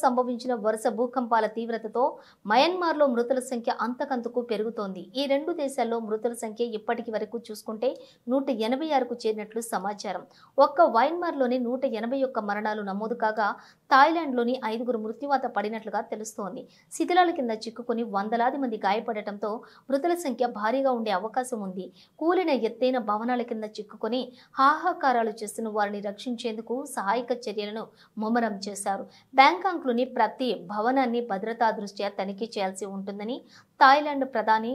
సంభవించిన వరుస భూకంపాల తీవ్రతతో మయన్మార్లో మృతుల సంఖ్య అంతకంతకు పెరుగుతోంది. ఈ రెండు దేశాల్లో మృతుల సంఖ్య ఇప్పటికి వరకు చూసుకుంటే 186కు చేరినట్లు సమాచారం. ఒక్క మయన్మార్లోనే 181 మరణాలు నమోదు కాగా థాయిలాండ్లోని 5గురు మృత్యువాత పడినట్లుగా తెలుస్తోంది. శిథిలాల కింద చిక్కుకుని వందలాది మంది గాయపడటంతో మృతుల సంఖ్య భారీగా ఉండే అవకాశం ఉంది. కూలిన ఎత్తైన భవనాల కింద చిక్కుకొని హాహాకారాలు చేస్తున్న వారిని రక్షించేందుకు సహాయక చర్యలను ముమ్మరం చేశారు. బ్యాంకాక్లోని ప్రతి భవనాన్ని భద్రతా దృష్ట్యా తనిఖీ చేయాల్సి ఉంటుందని థాయిలాండ్ ప్రధాని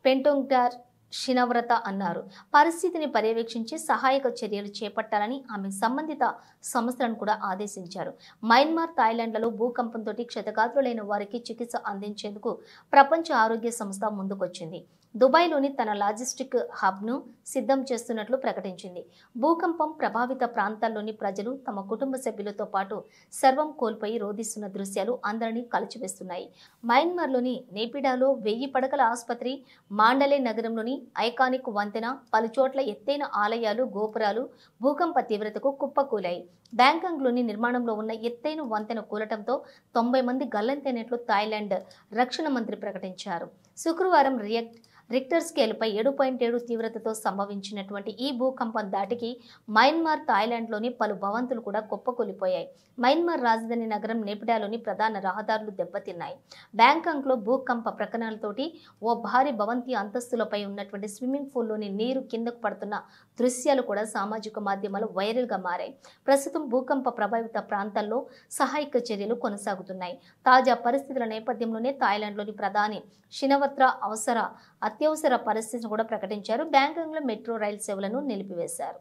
పెంటోంగ్టార్ షినవ్రత అన్నారు. పరిస్థితిని పర్యవేక్షించి సహాయక చర్యలు చేపట్టాలని ఆమె సంబంధిత సంస్థలను కూడా ఆదేశించారు. మయన్మార్, థాయిలాండ్లలో భూకంపంతో క్షతగాత్రులైన వారికి చికిత్స అందించేందుకు ప్రపంచ ఆరోగ్య సంస్థ ముందుకొచ్చింది. దుబాయ్లోని తన లాజిస్టిక్ హబ్ను సిద్ధం చేస్తున్నట్లు ప్రకటించింది. భూకంపం ప్రభావిత ప్రాంతాల్లోని ప్రజలు తమ కుటుంబ సభ్యులతో పాటు సర్వం కోల్పోయి రోధిస్తున్న దృశ్యాలు అందరినీ కలిచివేస్తున్నాయి. మయన్మార్లోని నేపిడాలో 1000 పడకల ఆసుపత్రి, మాండలే నగరంలోని ఐకానిక్ వంతెన, పలుచోట్ల ఎత్తైన ఆలయాలు, గోపురాలు భూకంప తీవ్రతకు కుప్పకూలాయి. బ్యాంకాక్లోని నిర్మాణంలో ఉన్న ఎత్తైన వంతెన కూలటంతో 90 మంది గల్లంతైనట్లు థాయిలాండ్ రక్షణ మంత్రి ప్రకటించారు. శుక్రవారం రిక్టర్ స్కేల్పై 7.7 తీవ్రతతో సంభవించినటువంటి ఈ భూకంపం దాటికి మయన్మార్, థాయిలాండ్లోని పలు భవంతులు కూడా కుప్పకూలిపోయాయి. మయన్మార్ రాజధాని నగరం నేపిడాలోని ప్రధాన రహదారులు దెబ్బతిన్నాయి. బ్యాంకాక్లో భూకంప ప్రకటనలతోటి ఓ భారీ భవంతి అంతస్తులపై ఉన్నటువంటి స్విమ్మింగ్ పూల్లోని నీరు కిందకు పడుతున్న దృశ్యాలు కూడా సామాజిక మాధ్యమాలు వైరల్గా మారాయి. ప్రస్తుతం భూకంప ప్రభావిత ప్రాంతాల్లో సహాయక చర్యలు కొనసాగుతున్నాయి. తాజా పరిస్థితుల నేపథ్యంలోనే థాయిలాండ్లోని ప్రధాని షినవ్రత అత్యవసర పరిస్థితిని కూడా ప్రకటించారు. బ్యాంకాక్లో మెట్రో రైలు సేవలను నిలిపివేశారు.